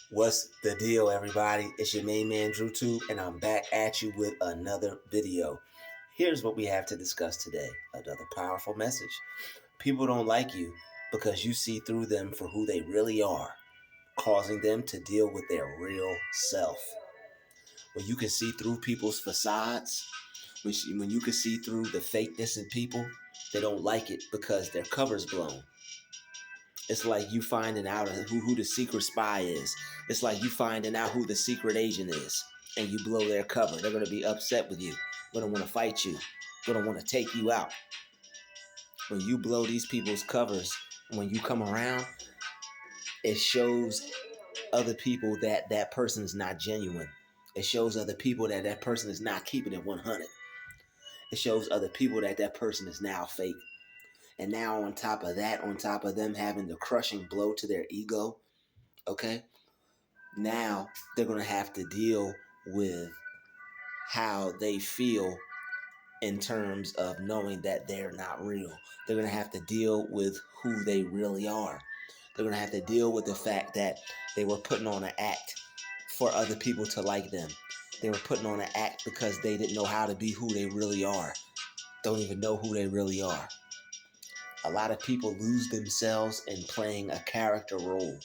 What's the deal, everybody? It's your main man, druuill, and I'm back at you with another video. Here's what we have to discuss today. Another powerful message. People don't like you because you see through them for who they really are, causing them to deal with their real self. When you can see through people's facades, when you can see through the fakeness in people, they don't like it because their cover's blown. It's like you finding out who the secret spy is. It's like you finding out who the secret agent is, and you blow their cover. They're going to be upset with you. Going to want to fight you. Going to want to take you out. When you blow these people's covers, when you come around, it shows other people that that person is not genuine. It shows other people that that person is not keeping it 100. It shows other people that that person is now fake. And now on top of that, on top of them having the crushing blow to their ego, okay, now they're going to have to deal with how they feel in terms of knowing that they're not real. They're going to have to deal with who they really are. They're going to have to deal with the fact that they were putting on an act for other people to like them. They were putting on an act because they didn't know how to be who they really are. Don't even know who they really are. A lot of people lose themselves in playing a character role,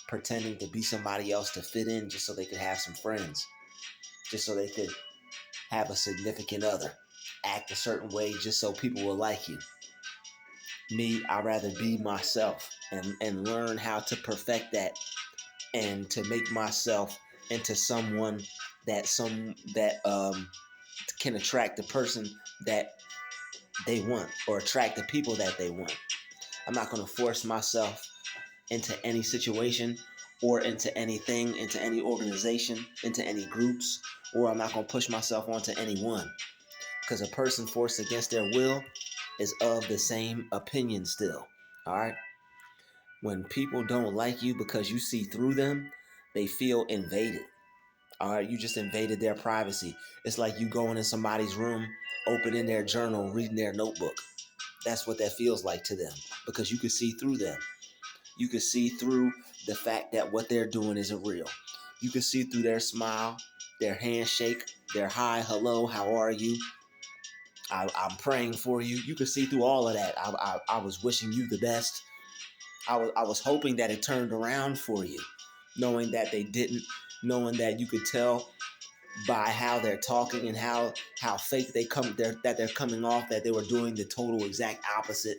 pretending to be somebody else to fit in just so they could have some friends, just so they could have a significant other, act a certain way just so people will like you. Me, I'd rather be myself and learn how to perfect that and to make myself into someone that can attract the person that they want or attract the people that they want. I'm not going to force myself into any situation or into anything, into any organization, into any groups, or I'm not going to push myself onto anyone. Because a person forced against their will is of the same opinion still. All right? When people don't like you because you see through them, they feel invaded. All right? You just invaded their privacy. It's like you going in somebody's room, opening their journal, reading their notebook. That's what that feels like to them because you can see through them. You can see through the fact that what they're doing isn't real. You can see through their smile, their handshake, their hi, hello, how are you? I'm praying for you. You can see through all of that. I was wishing you the best. I was hoping that it turned around for you, knowing that they didn't, knowing that you could tell by how they're talking and how fake that they're coming off, that they were doing the total exact opposite.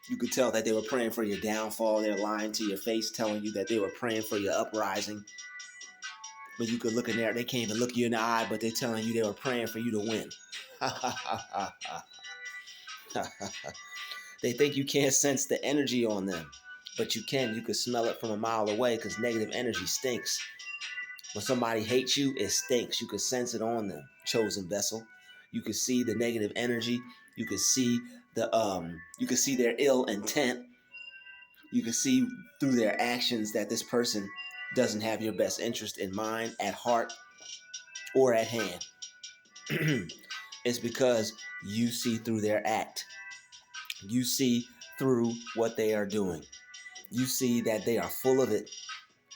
You could tell that they were praying for your downfall. They're lying to your face, telling you that they were praying for your uprising. But you could look in there, they can't even look you in the eye, but they're telling you they were praying for you to win. They think you can't sense the energy on them, but you can. You can smell it from a mile away because negative energy stinks. When somebody hates you, it stinks. You can sense it on them, chosen vessel. You can see the negative energy. You can see you can see their ill intent. You can see through their actions that this person doesn't have your best interest in mind, at heart, or at hand. It's because you see through their act. You see through what they are doing. You see that they are full of it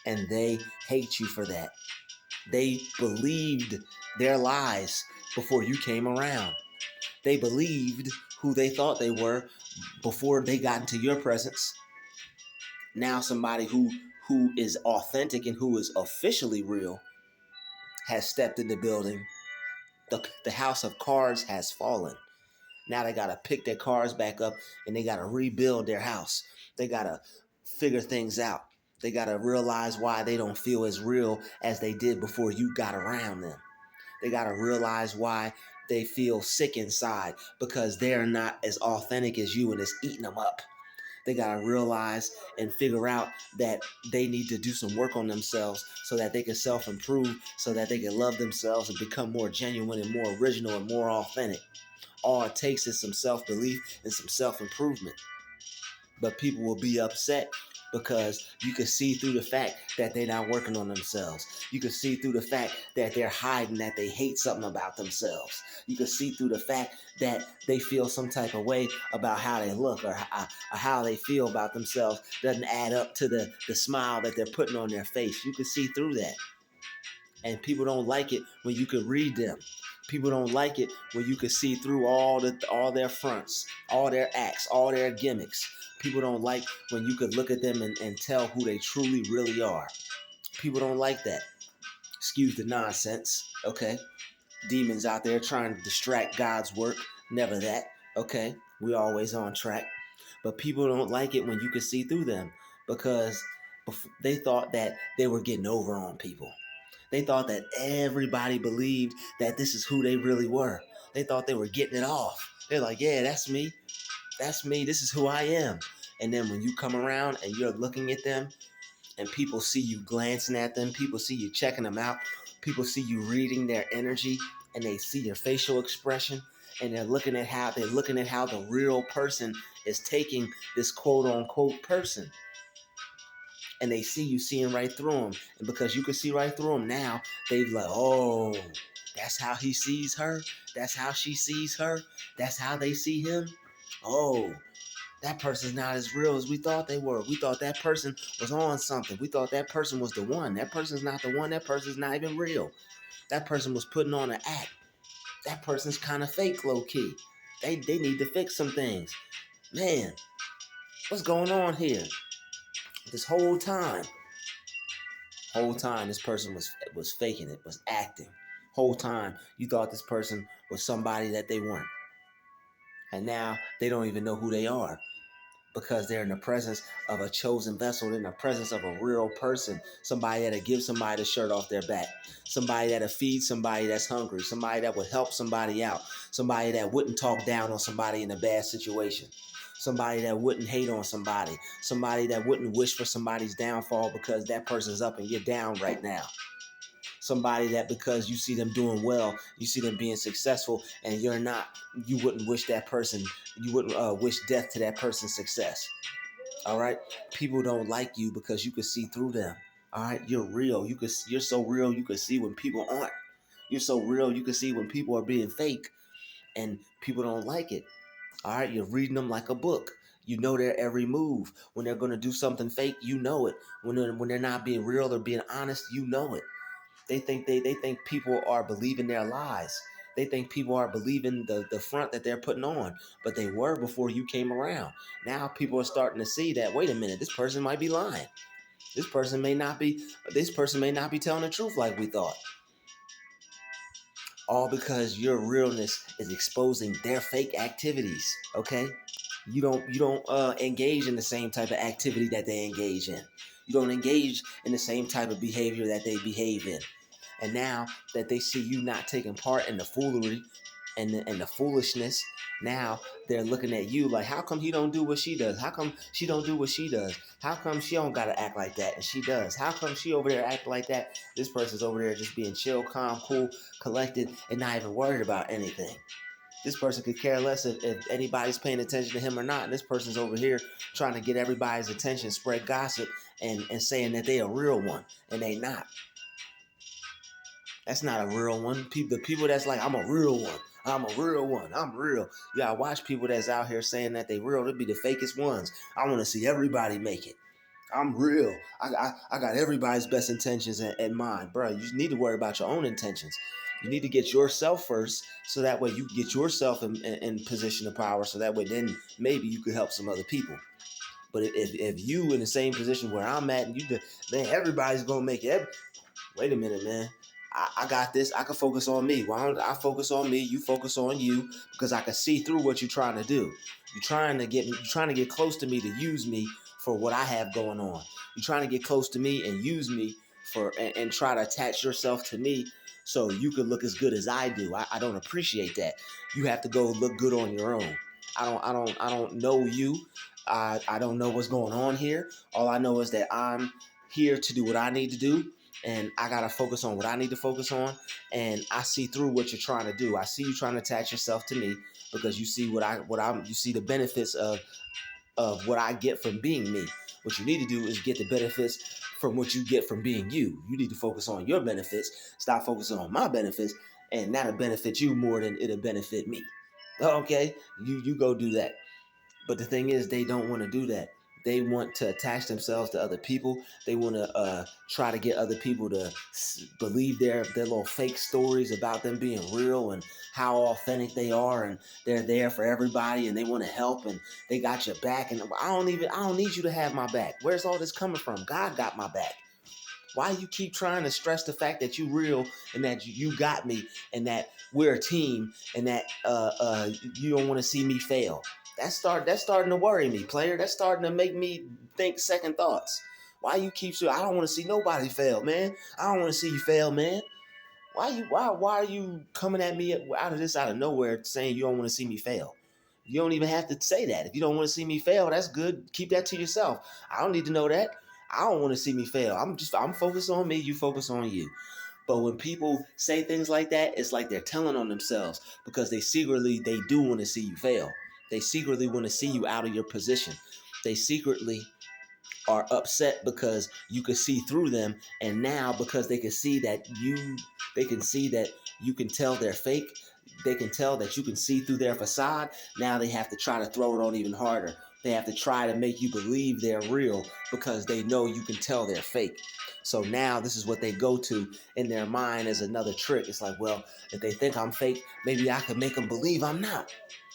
and they hate you for that. They believed their lies before you came around. They believed who they thought they were before they got into your presence. Now somebody who is authentic and who is officially real has stepped in the building. The house of cards has fallen. Now they got to pick their cards back up and they got to rebuild their house. They got to figure things out. They got to realize why they don't feel as real as they did before you got around them. They got to realize why they feel sick inside because they're not as authentic as you and it's eating them up. They got to realize and figure out that they need to do some work on themselves so that they can self-improve, so that they can love themselves and become more genuine and more original and more authentic. All it takes is some self-belief and some self-improvement. But people will be upset because you can see through the fact that they're not working on themselves. You can see through the fact that they're hiding that they hate something about themselves. You can see through the fact that they feel some type of way about how they look, or how they feel about themselves doesn't add up to the smile that they're putting on their face. You can see through that. And people don't like it when you can read them. People don't like it when you can see through all their fronts, all their acts, all their gimmicks. People don't like when you could look at them and tell who they truly really are. People don't like that. Excuse the nonsense, okay? Demons out there trying to distract God's work. Never that, okay? We're always on track. But people don't like it when you can see through them, because they thought that they were getting over on people. They thought that everybody believed that this is who they really were. They thought they were getting it off. They're like, yeah, that's me. That's me. This is who I am. And then when you come around and you're looking at them and people see you glancing at them, people see you checking them out, people see you reading their energy, and they see your facial expression, and they're looking at how the real person is taking this quote unquote person. And they see you seeing right through them. And because you can see right through them now, they're like, oh, that's how he sees her. That's how she sees her. That's how they see him. Oh, that person's not as real as we thought they were. We thought that person was on something. We thought that person was the one. That person's not the one. That person's not even real. That person was putting on an act. That person's kind of fake, low key. They need to fix some things. Man, what's going on here? This whole time this person was faking it, was acting. Whole time you thought this person was somebody that they weren't. And now they don't even know who they are, because they're in the presence of a chosen vessel. They're in the presence of a real person, somebody that'll give somebody the shirt off their back, somebody that'll feed somebody that's hungry, somebody that would help somebody out, somebody that wouldn't talk down on somebody in a bad situation, somebody that wouldn't hate on somebody, somebody that wouldn't wish for somebody's downfall because that person's up and you're down right now. Somebody that because you see them doing well, you see them being successful, and you're not, you wouldn't wish that person, you wouldn't wish death to that person's success. All right, people don't like you because you can see through them. All right, you're real. You're so real. You can see when people aren't. You're so real. You can see when people are being fake, and people don't like it. All right, you're reading them like a book. You know their every move. When they're going to do something fake, you know it. When they're not being real or being honest, you know it. They think people are believing their lies. They think people are believing the front that they're putting on, but they were before you came around. Now people are starting to see that, wait a minute, this person might be lying. This person may not be telling the truth like we thought. All because your realness is exposing their fake activities, okay? You don't engage in the same type of activity that they engage in. You don't engage in the same type of behavior that they behave in. And now that they see you not taking part in the foolery and the foolishness, now they're looking at you like, how come he don't do what she does? How come she don't do what she does? How come she don't gotta act like that and she does? How come she over there acting like that? This person's over there just being chill, calm, cool, collected, and not even worried about anything. This person could care less if anybody's paying attention to him or not. And this person's over here trying to get everybody's attention, spread gossip, and saying that they a real one, and they not. That's not a real one. The people that's like, I'm a real one. I'm a real one. I'm real. You gotta watch people that's out here saying that they real. They'll be the fakest ones. I want to see everybody make it. I'm real. I got everybody's best intentions in mind. Bro, you need to worry about your own intentions. You need to get yourself first, so that way you get yourself in position of power, so that way then maybe you could help some other people. But if you in the same position where I'm at, and then everybody's going to make it. Wait a minute, man. I got this. I can focus on me. Why don't I focus on me? You focus on you, because I can see through what you're trying to do. You're trying to get close to me to use me for what I have going on. You're trying to get close to me and use me and try to attach yourself to me so you can look as good as I do. I don't appreciate that. You have to go look good on your own. I don't know you. I don't know what's going on here. All I know is that I'm here to do what I need to do, and I gotta focus on what I need to focus on. And I see through what you're trying to do. I see you trying to attach yourself to me because you see you see the benefits of of what I get from being me. What you need to do is get the benefits from what you get from being you. You need to focus on your benefits, stop focusing on my benefits, and that'll benefit you more than it'll benefit me. Okay, you go do that. But the thing is, they don't want to do that. They want to attach themselves to other people. They want to try to get other people to believe their little fake stories about them being real and how authentic they are, and they're there for everybody, and they want to help, and they got your back. And I don't need you to have my back. Where's all this coming from? God got my back. Why you keep trying to stress the fact that you real and that you got me and that we're a team and that you don't want to see me fail? That's starting to worry me, player. That's starting to make me think second thoughts. Why you keep I don't want to see nobody fail, man. I don't want to see you fail, man. Why are you coming at me out of nowhere saying you don't want to see me fail? You don't even have to say that. If you don't want to see me fail, that's good. Keep that to yourself. I don't need to know that. I don't want to see me fail. I'm focused on me, you focus on you. But when people say things like that, it's like they're telling on themselves because they do want to see you fail. They secretly want to see you out of your position. They secretly are upset because you can see through them, and now because they can see that you can tell they're fake, they can tell that you can see through their facade. Now they have to try to throw it on even harder. They have to try to make you believe they're real because they know you can tell they're fake. So now this is what they go to in their mind as another trick. It's like, well, if they think I'm fake, maybe I could make them believe I'm not.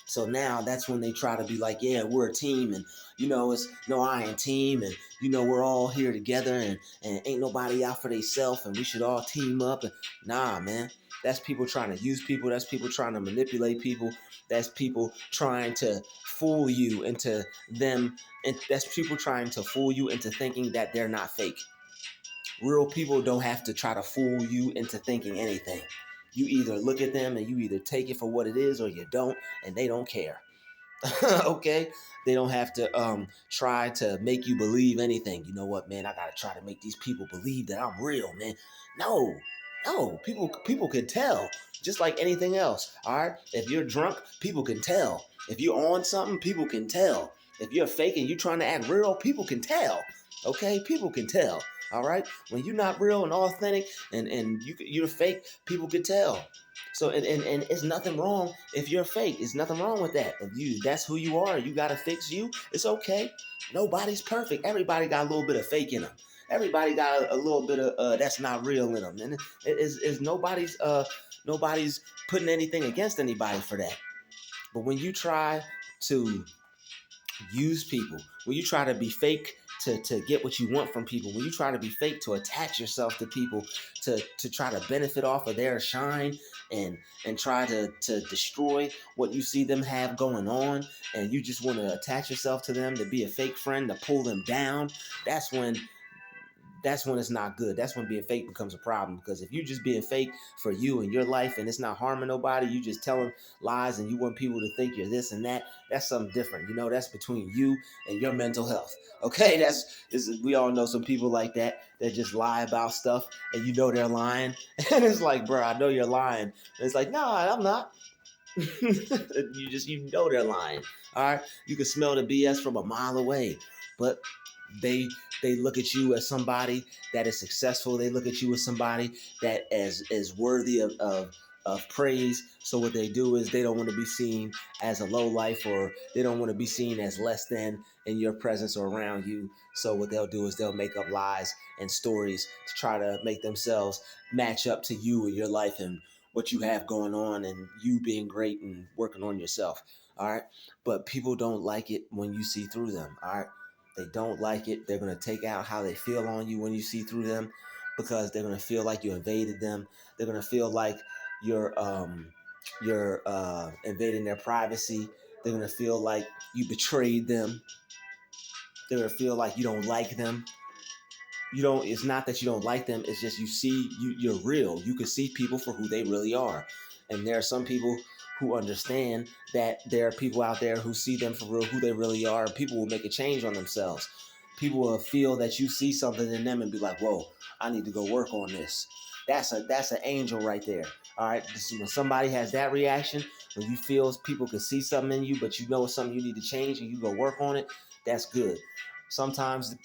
So now that's when they try to be like, yeah, we're a team, and it's no iron team, and we're all here together, and ain't nobody out for themselves, and we should all team up. And nah, man, that's people trying to use people. That's people trying to manipulate people. That's people trying to fool you into them, and that's people trying to fool you into thinking that they're not fake. Real people don't have to try to fool you into thinking anything. You either look at them and you either take it for what it is or you don't, and they don't care. Okay? They don't have to try to make you believe anything. You know what, man? I gotta try to make these people believe that I'm real, man. No, no. People can tell. Just like anything else. All right. If you're drunk, people can tell. If you're on something, people can tell. If you're fake and you're trying to act real, people can tell. Okay? People can tell. All right. When you're not real and authentic and you're fake, people can tell. So and it's nothing wrong if you're fake. It's nothing wrong with that. If that's who you are, you gotta fix you. It's okay. Nobody's perfect. Everybody got a little bit of fake in them. Everybody got a little bit of that's not real in them. And it is nobody's putting anything against anybody for that. But when you try to use people, when you try to be fake to get what you want from people, when you try to be fake to attach yourself to people to try to benefit off of their shine and try to destroy what you see them have going on, and you just want to attach yourself to them to be a fake friend to pull them down, that's when it's not good. That's when being fake becomes a problem. Because if you just being fake for you and your life and it's not harming nobody, you just telling lies and you want people to think you're this and that, that's something different. That's between you and your mental health. Okay, we all know some people like that just lie about stuff and they're lying. And it's like, bro, I know you're lying. And it's like, no, I'm not. They're lying. All right, you can smell the BS from a mile away, but they look at you as somebody that is successful. They look at you as somebody that is worthy of praise. So what they do is they don't want to be seen as a low life, or they don't want to be seen as less than in your presence or around you. So what they'll do is they'll make up lies and stories to try to make themselves match up to you and your life and what you have going on and you being great and working on yourself. All right. But people don't like it when you see through them. All right. They don't like it. They're going to take out how they feel on you when you see through them, because they're going to feel like you invaded them. They're going to feel like you're invading their privacy. They're going to feel like you betrayed them. They're going to feel like you don't like them. It's not that you don't like them. It's just you're real. You can see people for who they really are. And there are some people who understand that there are people out there who see them for real, who they really are. People will make a change on themselves. People will feel that you see something in them and be like, whoa, I need to go work on this. That's an angel right there. All right. When somebody has that reaction, when you feel people can see something in you, but it's something you need to change and you go work on it, That's good. Sometimes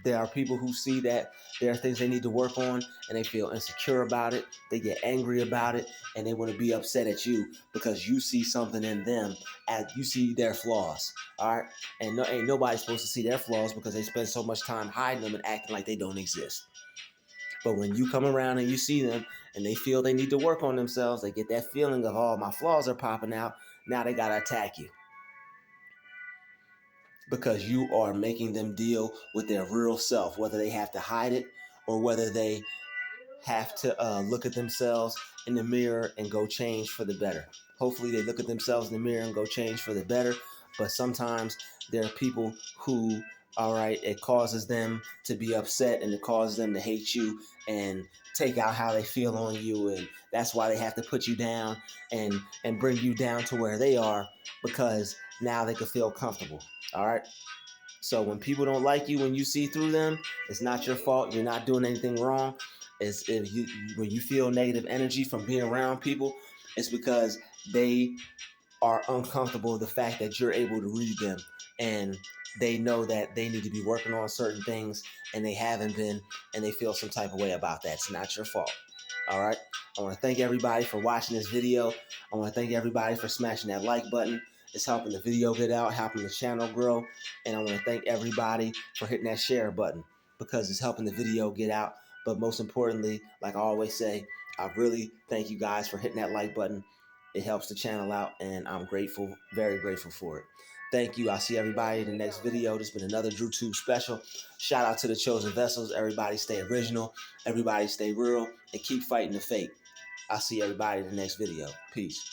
there are people who see that there are things they need to work on and they feel insecure about it. They get angry about it and they want to be upset at you because you see something in them as you see their flaws. All right. And ain't nobody supposed to see their flaws because they spend so much time hiding them and acting like they don't exist. But when you come around and you see them and they feel they need to work on themselves, they get that feeling of, oh, my flaws are popping out. Now they got to attack you because you are making them deal with their real self, whether they have to hide it or whether they have to look at themselves in the mirror and go change for the better. Hopefully they look at themselves in the mirror and go change for the better. But sometimes there are people who, all right, it causes them to be upset and it causes them to hate you and take out how they feel on you. And that's why they have to put you down and bring you down to where they are, because now they can feel comfortable. All right. So when people don't like you, when you see through them, it's not your fault. You're not doing anything wrong. It's if you when you feel negative energy from being around people, it's because they are uncomfortable with the fact that you're able to read them, and they know that they need to be working on certain things and they haven't been, and they feel some type of way about that. It's not your fault. All right. I want to thank everybody for watching this video. I want to thank everybody for smashing that like button. It's helping the video get out, helping the channel grow. And I want to thank everybody for hitting that share button because it's helping the video get out. But most importantly, like I always say, I really thank you guys for hitting that like button. It helps the channel out, and I'm grateful, very grateful for it. Thank you. I'll see everybody in the next video. This has been another DrewTube special. Shout out to the chosen vessels. Everybody stay original. Everybody stay real and keep fighting the fake. I'll see everybody in the next video. Peace.